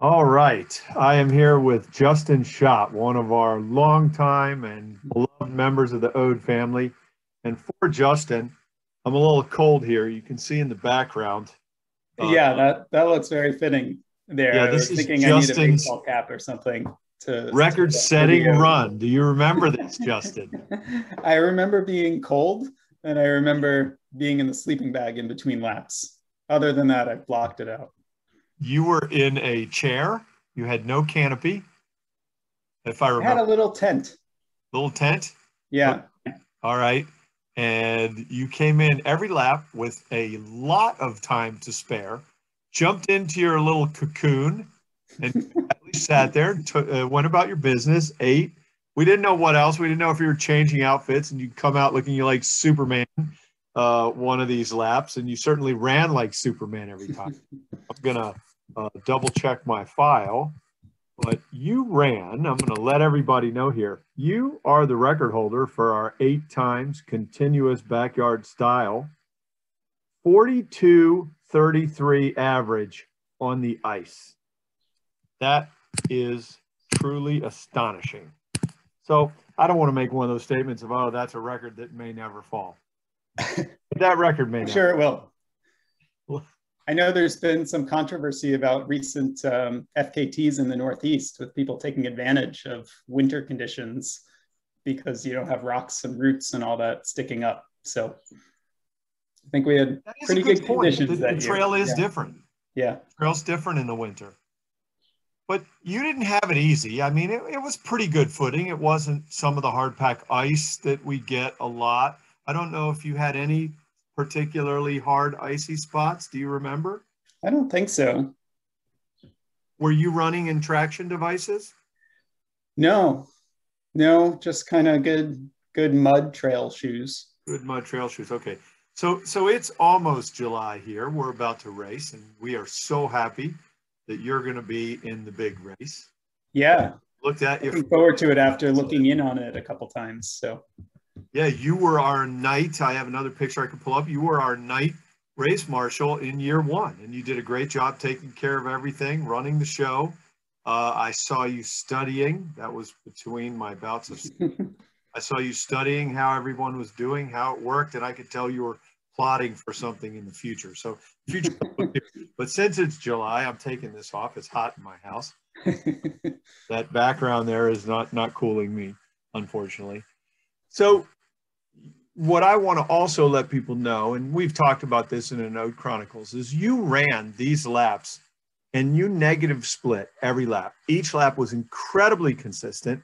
All right. I am here with Justin Schott, one of our longtime and beloved members of the Ode family. And for Justin, I'm a little cold here. You can see in the background. Uh, Yeah, that looks very fitting there. yeah, I this was is thinking I need a Justin's baseball cap or something to for the record-setting run. Do you remember this, Justin? I remember being cold and I remember being in the sleeping bag in between laps. Other than that, I blocked it out. You were in a chair. You had no canopy, if I I had remember. a little tent. Little tent. Yeah. All right. And you came in every lap with a lot of time to spare, jumped into your little cocoon, and sat there, went about your business, ate. We didn't know what else. We didn't know if you were changing outfits and you'd come out looking like Superman one of these laps, and you certainly ran like Superman every time. I'm going to double check my file. But you ran, I'm going to let everybody know here, you are the record holder for our 8 times continuous backyard style, 42:33 average on the ice. That is truly astonishing. So I don't want to make one of those statements of, oh, that's a record that may never fall. That record may I'm never. sure it will. I know there's been some controversy about recent FKTs in the Northeast with people taking advantage of winter conditions because you don't have rocks and roots and all that sticking up. So I think we had pretty good conditions the that year. Trail is different. Yeah. The trail's different in the winter. But you didn't have it easy. I mean, it was pretty good footing. It wasn't some of the hard pack ice that we get a lot. I don't know if you had any particularly hard icy spots. Do you remember? I don't think so. Were you running in traction devices? No, just kind of good mud trail shoes. Good mud trail shoes. Okay. So it's almost July here. We're about to race, and we are so happy that you're going to be in the big race. Yeah. Looked at you. Looking forward to it after looking in on it a couple times. So yeah, you were our night. I have another picture I can pull up. You were our night race marshal in year 1, and you did a great job taking care of everything, running the show. I saw you studying. That was between my bouts of I saw you studying how everyone was doing, how it worked, and I could tell you were plotting for something in the future. So future, but since it's July, I'm taking this off. It's hot in my house. That background there is not cooling me, unfortunately. So what I want to also let people know, and we've talked about this in a Ode Chronicles, is you ran these laps and you negative split every lap. Each lap was incredibly consistent.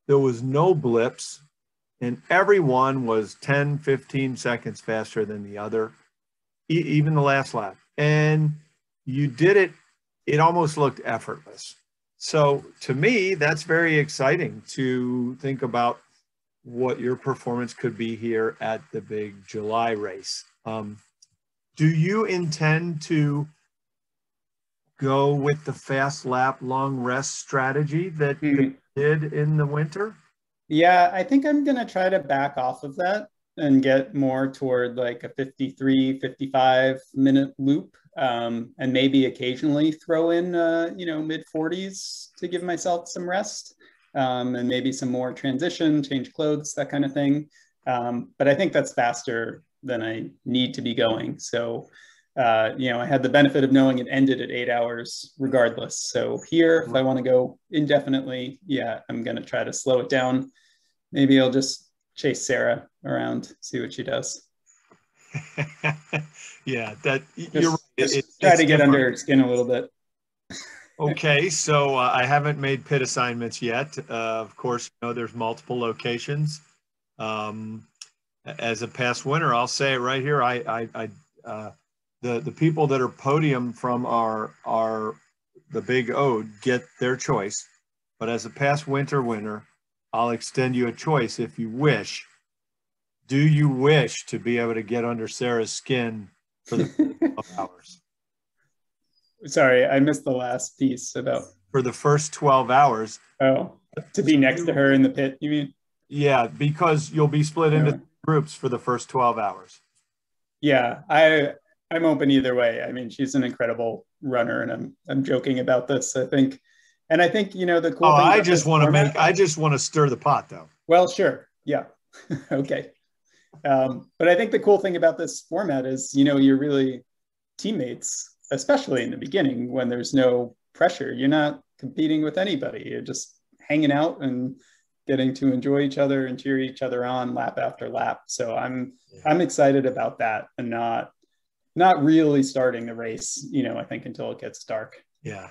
There was no blips, and everyone was 10, 15 seconds faster than the other, even the last lap. And you did it, it almost looked effortless. So to me, that's very exciting to think about what your performance could be here at the big July race. Do you intend to go with the fast lap, long rest strategy that you did in the winter? Yeah, I think I'm going to try to back off of that and get more toward like a 53, 55-minute loop, and maybe occasionally throw in, mid 40s to give myself some rest, and maybe some more transition, change clothes, that kind of thing. But I think that's faster than I need to be going. So, I had the benefit of knowing it ended at 8 hours regardless. So here, if I want to go indefinitely, yeah, I'm going to try to slow it down. Maybe I'll just chase Sarah around, see what she does. Yeah, that Just, you're right. Just try to get under her skin a little bit. Okay, so I haven't made pit assignments yet. Of course, there's multiple locations. As a past winner, I'll say it right here. The people that are podium from the big Ode get their choice, but as a past winter winner, I'll extend you a choice if you wish. Do you wish to be able to get under Sarah's skin for the 12 hours? Sorry, I missed the last piece about. For the first 12 hours. Oh, to be next to her in the pit, you mean? Yeah, because you'll be split into groups for the first 12 hours. Yeah, I I'm open either way. I mean, she's an incredible runner, and I'm joking about this. I think the Oh, cool thing about this format. I just want to stir the pot though. Well, sure, yeah, okay. But I think the cool thing about this format is, you're really teammates, especially in the beginning when there's no pressure. You're not competing with anybody. You're just hanging out and getting to enjoy each other and cheer each other on lap after lap. So I'm excited about that, and not really starting the race, I think, until it gets dark. Yeah.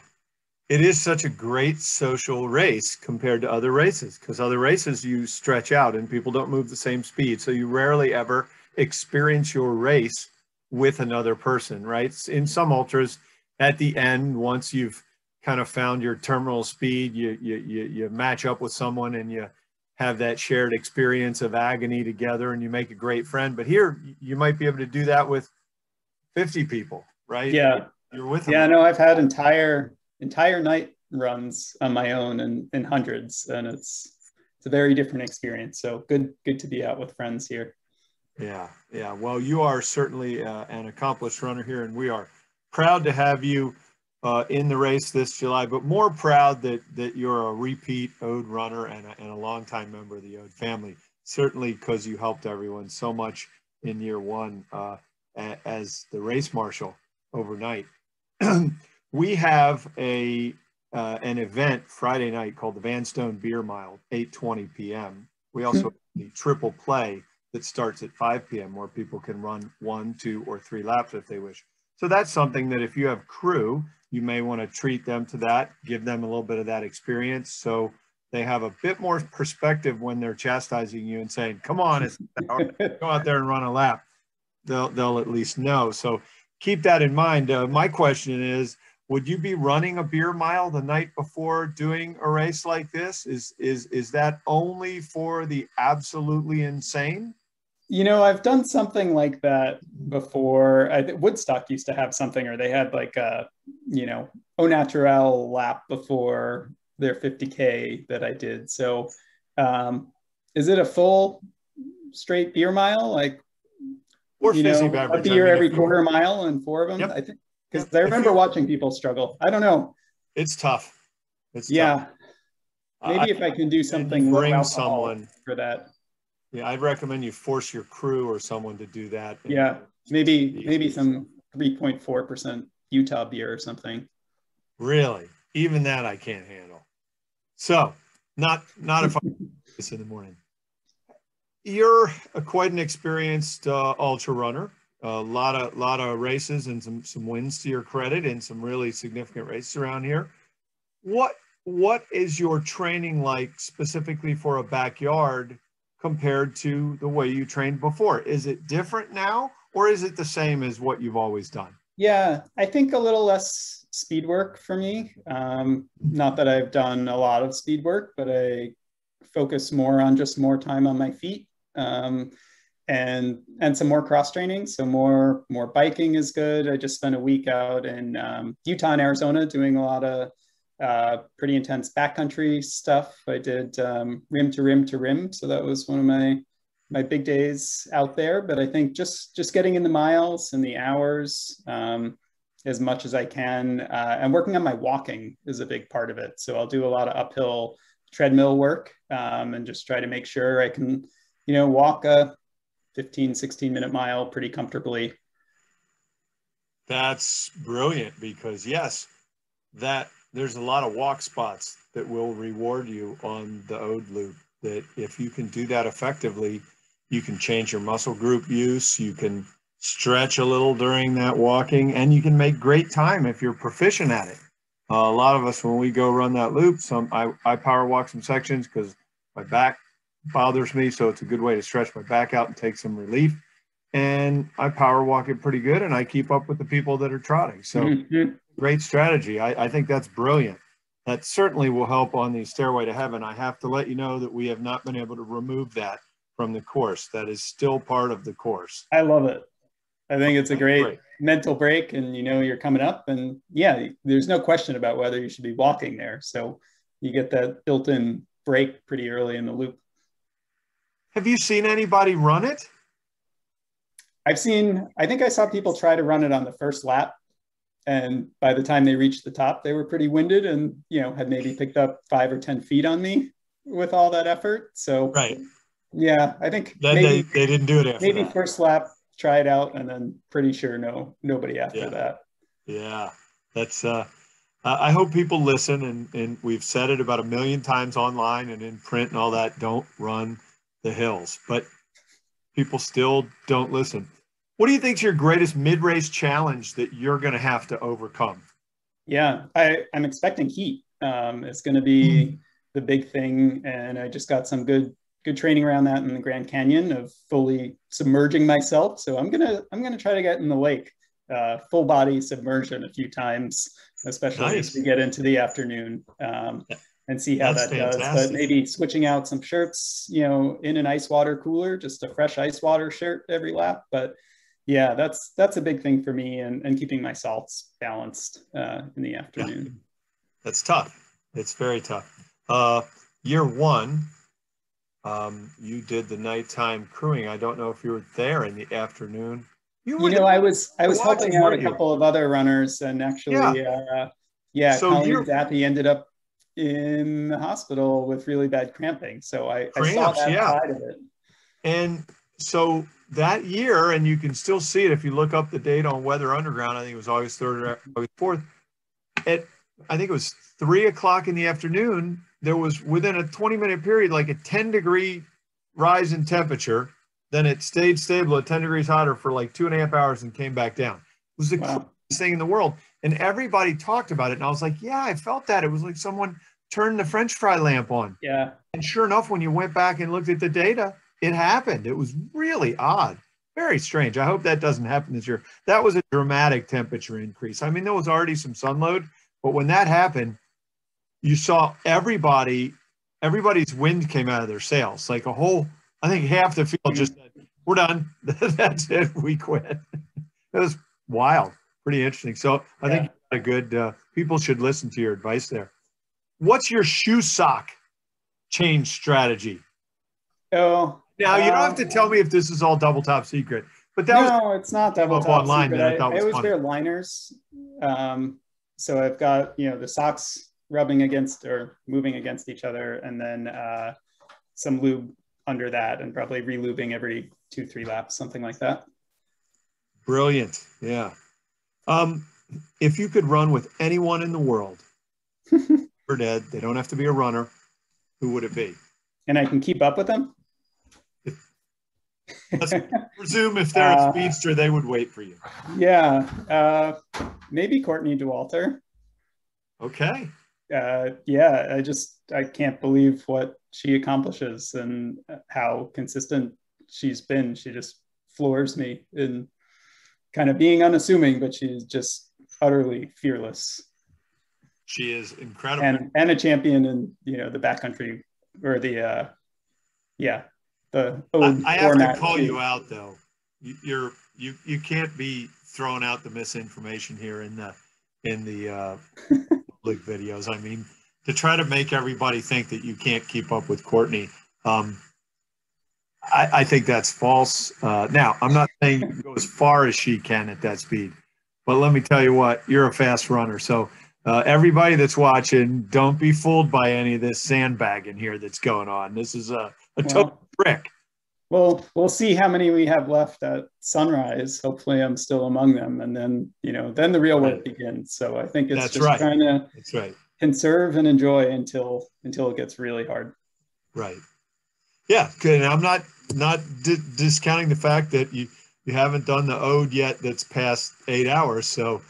It is such a great social race compared to other races, because other races you stretch out and people don't move the same speed. So you rarely ever experience your race with another person, right? In some ultras, at the end, once you've kind of found your terminal speed, you match up with someone and you have that shared experience of agony together and you make a great friend. But here you might be able to do that with 50 people, right? Yeah. You're with them. Yeah, no, I've had entire night runs on my own and hundreds, and it's a very different experience. So good to be out with friends here. Yeah. Well, you are certainly an accomplished runner here, and we are proud to have you in the race this July, but more proud that you're a repeat Ode runner and a longtime member of the Ode family, certainly because you helped everyone so much in year one as the race marshal overnight. We have an event Friday night called the Van Stone Beer Mile, 8:20 p.m. We also have the triple play that starts at 5 p.m. where people can run 1, 2, or 3 laps if they wish. So that's something that if you have crew, you may want to treat them to that, give them a little bit of that experience so they have a bit more perspective when they're chastising you and saying, come on, go out there and run a lap. They'll at least know. So keep that in mind. My question is, would you be running a beer mile the night before doing a race like this? Is that only for the absolutely insane? I've done something like that before. I think Woodstock used to have something, or they had like a, au naturel lap before their 50K that I did. So is it a full straight beer mile? Like, or fizzy beverage. A beer every quarter mile and 4 of them? Yep. I think, because I remember watching people struggle. I don't know. It's tough. Maybe if I can do something low alcohol for that. Yeah, I'd recommend you force your crew or someone to do that. Yeah, maybe some 3.4% Utah beer or something. Really? Even that I can't handle. So, not if I do this in the morning. You're quite an experienced ultra runner. A lot of races and some wins to your credit, and some really significant races around here. What is your training like specifically for a backyard compared to the way you trained before? Is it different now, or is it the same as what you've always done? Yeah, I think a little less speed work for me. Not that I've done a lot of speed work, but I focus more on just more time on my feet. And some more cross training. So more biking is good. I just spent a week out in Utah and Arizona doing a lot of pretty intense backcountry stuff. I did rim to rim to rim. So that was one of my big days out there. But I think just getting in the miles and the hours as much as I can, and working on my walking is a big part of it. So I'll do a lot of uphill treadmill work and just try to make sure I can, walk a 15, 16-minute mile pretty comfortably. That's brilliant, because yes, there's a lot of walk spots that will reward you on the Ode loop, that if you can do that effectively, you can change your muscle group use, you can stretch a little during that walking, and you can make great time if you're proficient at it. A lot of us, when we go run that loop, I power walk some sections because my back bothers me, so it's a good way to stretch my back out and take some relief. And I power walk it pretty good, and I keep up with the people that are trotting. So great strategy. I think that's brilliant. That certainly will help on the Stairway to Heaven. I have to let you know that we have not been able to remove that from the course. That is still part of the course. I love it. I think it's a great mental break, and you're coming up, and yeah, there's no question about whether you should be walking there. So you get that built-in break pretty early in the loop. Have you seen anybody run it? I think I saw people try to run it on the first lap. And by the time they reached the top, they were pretty winded and, had maybe picked up 5 or 10 feet on me with all that effort. So, Right. yeah, I think Then they didn't do it after maybe that. first lap, try it out, and then pretty sure nobody after that. Yeah. That's, I hope people listen, and we've said it about 1,000,000 times online and in print and all that. Don't run the hills, but people still don't listen. What do you think is your greatest mid-race challenge that you're going to have to overcome? Yeah, I'm expecting heat. It's going to be the big thing, and I just got some good training around that in the Grand Canyon of fully submerging myself. So I'm gonna try to get in the lake, full body submersion a few times, especially as we get into the afternoon, and see how that does. But maybe switching out some shirts, in an ice water cooler, just a fresh ice water shirt every lap. But yeah, that's a big thing for me, and keeping my salts balanced in the afternoon. Yeah. That's tough. It's very tough. Year one, you did the nighttime crewing. I don't know if you were there in the afternoon. I was helping out a couple of other runners, and actually, So Colleen Zappy ended up in the hospital with really bad cramping. So I saw that side of it. And so that year, and you can still see it if you look up the date on Weather Underground, I think it was August 3rd or August 4th. I think it was 3 o'clock in the afternoon, there was within a 20-minute period, like a 10-degree rise in temperature. Then it stayed stable at 10 degrees hotter for like 2.5 hours and came back down. It was the coolest thing in the world. And everybody talked about it. And I was like, yeah, I felt that. It was like someone turned the French fry lamp on. Yeah. And sure enough, when you went back and looked at the data, it happened. It was really odd. Very strange. I hope that doesn't happen this year. That was a dramatic temperature increase. I mean, there was already some sun load, but when that happened, you saw everybody's wind came out of their sails. Like I think half the field just said, we're done. That's it. We quit. It was wild. Pretty interesting. So I think you got a good, people should listen to your advice there. What's your shoe sock change strategy? Oh, now you don't have to tell me if this is all double top secret, but it's not double top online. Secret. I always wear liners. So I've got, the socks rubbing against or moving against each other, and then some lube under that, and probably relubing every 2-3 laps, something like that. Brilliant. Yeah. If you could run with anyone in the world, or dead, they don't have to be a runner, who would it be? And I can keep up with them? Let's presume if they're a speedster, they would wait for you. Yeah. Maybe Courtney Dauwalter. Okay. I can't believe what she accomplishes and how consistent she's been. She just floors me in kind of being unassuming, but she's just utterly fearless. She is incredible. And a champion in, the backcountry or the ode I have to call you out though. You can't be throwing out the misinformation here in the public videos. I mean, to try to make everybody think that you can't keep up with Courtney, I think that's false. Now, I'm not saying you can go as far as she can at that speed, but let me tell you what, you're a fast runner. So everybody that's watching, don't be fooled by any of this sandbagging here that's going on. This is a total trick. Well, we'll see how many we have left at sunrise. Hopefully I'm still among them. And then, then the real work begins. So I think it's trying to conserve and enjoy until it gets really hard. Right. Yeah. Good. I'm not discounting the fact that you haven't done the ode yet that's past 8 hours. So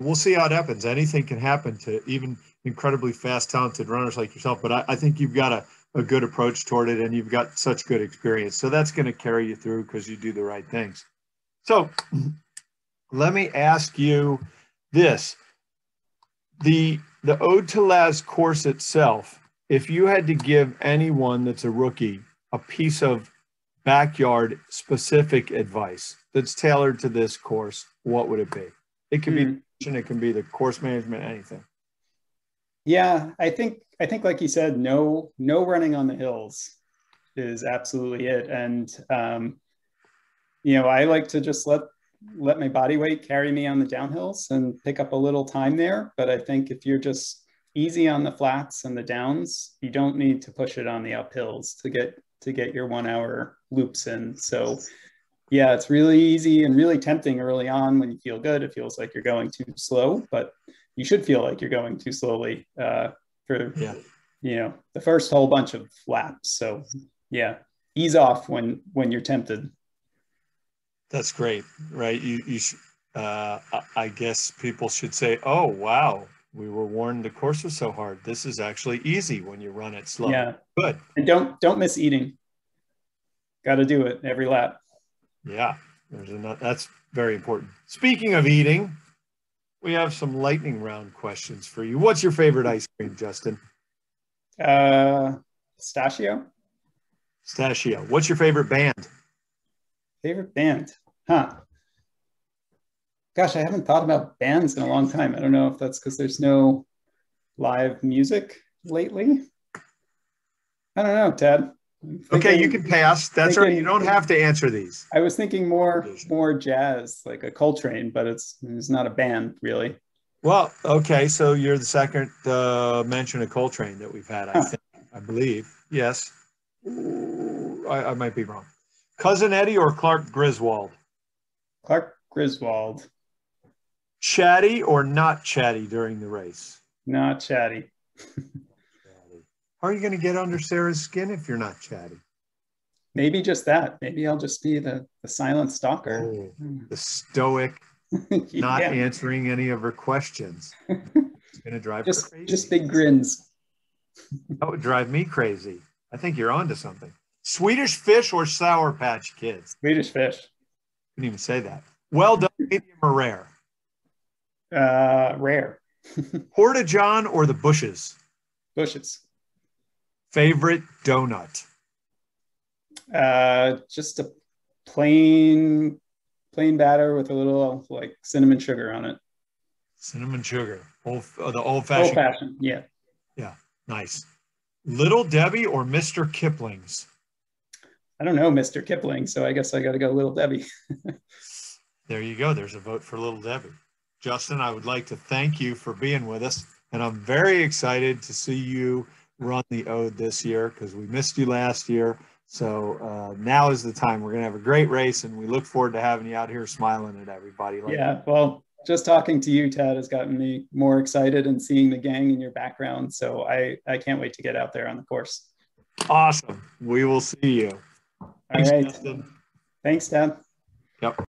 we'll see how it happens. Anything can happen to even incredibly fast, talented runners like yourself. But I think you've got a good approach toward it, and you've got such good experience. So that's going to carry you through because you do the right things. So let me ask you this. The Ode to Laz course itself, if you had to give anyone that's a rookie a piece of backyard specific advice that's tailored to this course, what would it be? It could be, it can be the course management, anything. Yeah, I think like you said, no running on the hills is absolutely it. And you know, I like to just let my body weight carry me on the downhills and pick up a little time there. But I think if you're just easy on the flats and the downs, you don't need to push it on the uphills to get your 1 hour loops in. So yeah, it's really easy and really tempting early on when you feel good. It feels like you're going too slow, but you should feel like you're going too slowly for you know, the first whole bunch of laps. So yeah, ease off when you're tempted. That's great, right? I guess people should say, "Oh, wow, we were warned the course was so hard. This is actually easy when you run it slow." Yeah, Good. and don't miss eating. Got to do it every lap. Yeah, that's very important. Speaking of eating, we have some lightning round questions for you. What's your favorite ice cream, Justin? Pistachio. Pistachio. What's your favorite band? Favorite band? Huh. Gosh, I haven't thought about bands in a long time. I don't know if that's because there's no live music lately. I don't know, Ted. Okay, you can pass. That's all right. You don't have to answer these. I was thinking more jazz, like a Coltrane, but it's not a band really. Well, okay, so you're the second mention of Coltrane that we've had, I believe. Yes. Ooh, I might be wrong. Cousin Eddie or Clark Griswold? Clark Griswold. Chatty or not chatty during the race? Not chatty. How are you going to get under Sarah's skin if you're not chatty? Maybe just that. Maybe I'll just be the silent stalker. Oh, the stoic, not answering any of her questions. It's going to drive her crazy. Just big grins. That would drive me crazy. I think you're onto something. Swedish Fish or Sour Patch Kids? Swedish Fish. Couldn't even say that. Well done, medium or rare? Rare. Porta John or the Bushes? Bushes. Favorite donut? Just a plain batter with a little like cinnamon sugar on it. Cinnamon sugar. The old-fashioned. Old-fashioned, yeah. Yeah, nice. Little Debbie or Mr. Kipling's? I don't know, Mr. Kipling, so I guess I got to go Little Debbie. There you go. There's a vote for Little Debbie. Justin, I would like to thank you for being with us, and I'm very excited to see you run the Ode this year because we missed you last year. So now is the time. We're going to have a great race, and we look forward to having you out here smiling at everybody. Yeah, well, just talking to you, Ted, has gotten me more excited and seeing the gang in your background. So I can't wait to get out there on the course. Awesome. We will see you. Thanks, Justin. Thanks, Ted. Yep.